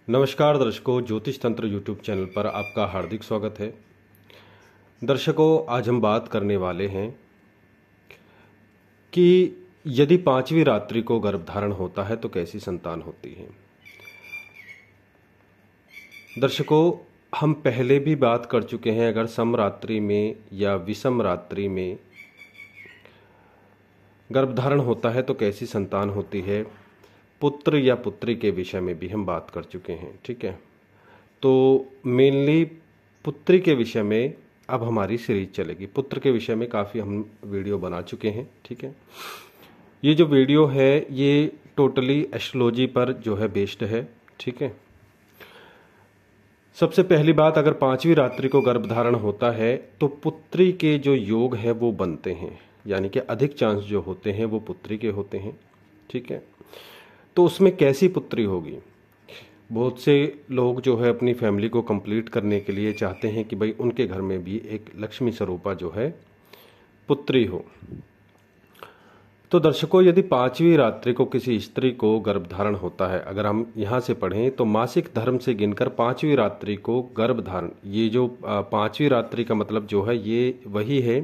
नमस्कार दर्शकों, ज्योतिष तंत्र यूट्यूब चैनल पर आपका हार्दिक स्वागत है। दर्शकों, आज हम बात करने वाले हैं कि यदि पांचवी रात्रि को गर्भधारण होता है तो कैसी संतान होती है। दर्शकों, हम पहले भी बात कर चुके हैं, अगर समरात्रि में या विषम रात्रि में गर्भधारण होता है तो कैसी संतान होती है, पुत्र या पुत्री के विषय में भी हम बात कर चुके हैं। ठीक है, तो मेनली पुत्री के विषय में अब हमारी सीरीज चलेगी। पुत्र के विषय में काफ़ी हम वीडियो बना चुके हैं। ठीक है, ये जो वीडियो है ये टोटली एस्ट्रोलॉजी पर जो है बेस्ड है। ठीक है, सबसे पहली बात, अगर पांचवी रात्रि को गर्भधारण होता है तो पुत्री के जो योग है वो बनते हैं, यानी कि अधिक चांस जो होते हैं वो पुत्री के होते हैं। ठीक है, तो उसमें कैसी पुत्री होगी। बहुत से लोग जो है अपनी फैमिली को कंप्लीट करने के लिए चाहते हैं कि भाई उनके घर में भी एक लक्ष्मी स्वरूपा जो है पुत्री हो। तो दर्शकों, यदि पांचवी रात्रि को किसी स्त्री को गर्भधारण होता है, अगर हम यहाँ से पढ़ें तो मासिक धर्म से गिनकर पांचवी रात्रि को गर्भधारण, ये जो पांचवी रात्रि का मतलब जो है ये वही है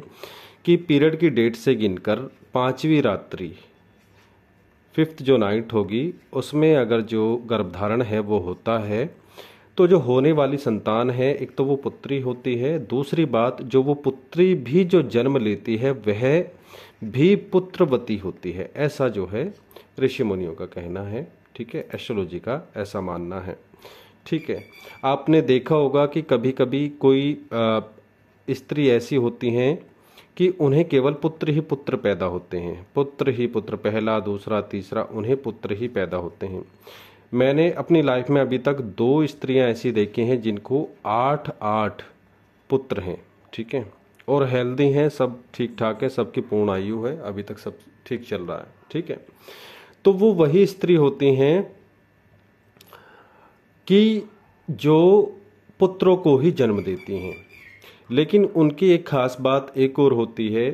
कि पीरियड की डेट से गिनकर पांचवी रात्रि, फिफ्थ जो नाइट होगी, उसमें अगर जो गर्भधारण है वो होता है तो जो होने वाली संतान है, एक तो वो पुत्री होती है, दूसरी बात जो वो पुत्री भी जो जन्म लेती है वह भी पुत्रवती होती है। ऐसा जो है ऋषि मुनियों का कहना है। ठीक है, एस्ट्रोलॉजी का ऐसा मानना है। ठीक है, आपने देखा होगा कि कभी कभी कोई स्त्री ऐसी होती हैं कि उन्हें केवल पुत्र ही पुत्र पैदा होते हैं, पुत्र ही पुत्र, पहला दूसरा तीसरा, उन्हें पुत्र ही पैदा होते हैं। मैंने अपनी लाइफ में अभी तक 2 स्त्रियां ऐसी देखी हैं जिनको 8 पुत्र हैं। ठीक है, और हेल्दी हैं, सब ठीक ठाक है, सबकी पूर्ण आयु है, अभी तक सब ठीक चल रहा है। ठीक है, तो वो वही स्त्री होती हैं कि जो पुत्रों को ही जन्म देती हैं। लेकिन उनकी एक खास बात एक और होती है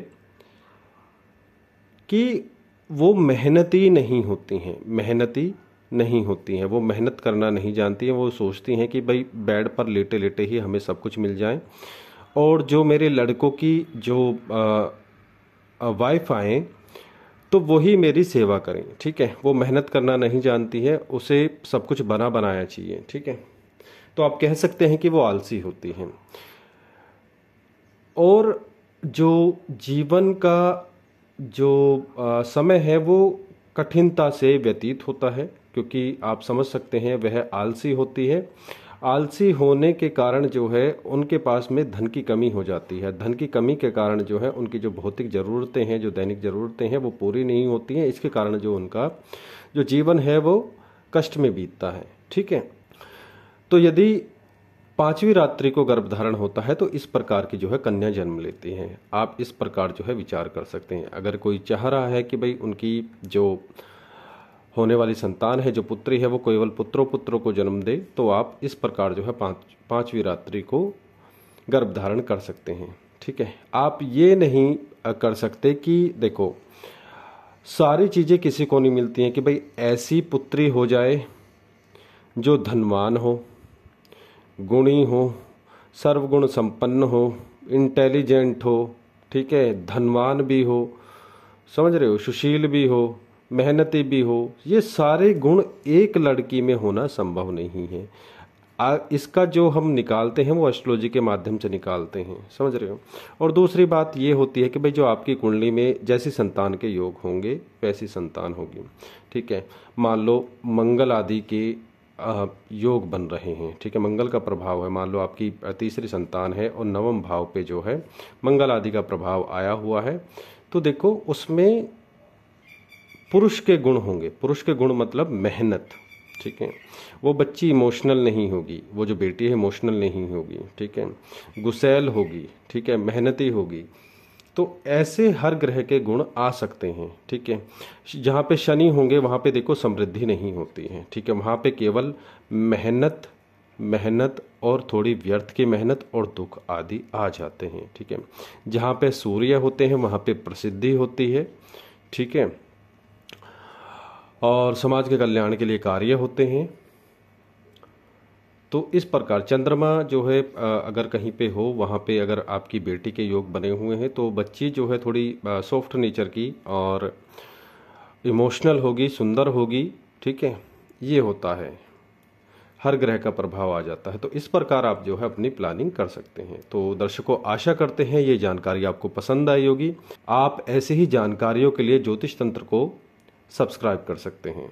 कि वो मेहनती नहीं होती हैं, मेहनती नहीं होती हैं, वो मेहनत करना नहीं जानती हैं। वो सोचती हैं कि भाई बेड पर लेटे लेटे ही हमें सब कुछ मिल जाए, और जो मेरे लड़कों की जो वाइफ आए तो वही मेरी सेवा करें। ठीक है, वो मेहनत करना नहीं जानती है, उसे सब कुछ बना बनाया चाहिए। ठीक है, तो आप कह सकते हैं कि वो आलसी होती हैं। और जो जीवन का जो समय है वो कठिनता से व्यतीत होता है, क्योंकि आप समझ सकते हैं वह आलसी होती है। आलसी होने के कारण जो है उनके पास में धन की कमी हो जाती है। धन की कमी के कारण जो है उनकी जो भौतिक ज़रूरतें हैं, जो दैनिक ज़रूरतें हैं, वो पूरी नहीं होती हैं। इसके कारण जो उनका जो जीवन है वो कष्ट में बीतता है। ठीक है, तो यदि पांचवी रात्रि को गर्भधारण होता है तो इस प्रकार की जो है कन्या जन्म लेती हैं। आप इस प्रकार जो है विचार कर सकते हैं। अगर कोई चाह रहा है कि भाई उनकी जो होने वाली संतान है, जो पुत्री है, वो केवल पुत्रों को जन्म दे, तो आप इस प्रकार जो है पांचवी रात्रि को गर्भधारण कर सकते हैं। ठीक है, आप ये नहीं कर सकते कि देखो सारी चीज़ें किसी को नहीं मिलती हैं कि भाई ऐसी पुत्री हो जाए जो धनवान हो, गुणी हो, सर्वगुण संपन्न हो, इंटेलिजेंट हो, ठीक है, धनवान भी हो, समझ रहे हो, सुशील भी हो, मेहनती भी हो। ये सारे गुण एक लड़की में होना संभव नहीं है। इसका जो हम निकालते हैं वो एस्ट्रोलॉजी के माध्यम से निकालते हैं, समझ रहे हो। और दूसरी बात ये होती है कि भाई जो आपकी कुंडली में जैसी संतान के योग होंगे वैसी संतान होगी। ठीक है, मान लो मंगल आदि के योग बन रहे हैं। ठीक है, मंगल का प्रभाव है, मान लो आपकी तीसरी संतान है और नवम भाव पे जो है मंगल आदि का प्रभाव आया हुआ है, तो देखो उसमें पुरुष के गुण होंगे। पुरुष के गुण मतलब मेहनत। ठीक है, वो बच्ची इमोशनल नहीं होगी, वो जो बेटी है इमोशनल नहीं होगी। ठीक है, गुस्सैल होगी, ठीक है, मेहनती होगी। तो ऐसे हर ग्रह के गुण आ सकते हैं। ठीक है, जहाँ पे शनि होंगे वहाँ पे देखो समृद्धि नहीं होती है। ठीक है, वहाँ पे केवल मेहनत मेहनत और थोड़ी व्यर्थ की मेहनत और दुख आदि आ जाते हैं। ठीक है, जहाँ पे सूर्य होते हैं वहाँ पे प्रसिद्धि होती है। ठीक है, और समाज के कल्याण के लिए कार्य होते हैं। तो इस प्रकार चंद्रमा जो है अगर कहीं पे हो, वहाँ पे अगर आपकी बेटी के योग बने हुए हैं तो बच्ची जो है थोड़ी सॉफ्ट नेचर की और इमोशनल होगी, सुंदर होगी। ठीक है, ये होता है, हर ग्रह का प्रभाव आ जाता है। तो इस प्रकार आप जो है अपनी प्लानिंग कर सकते हैं। तो दर्शकों, आशा करते हैं ये जानकारी आपको पसंद आई होगी। आप ऐसे ही जानकारियों के लिए ज्योतिष तंत्र को सब्सक्राइब कर सकते हैं।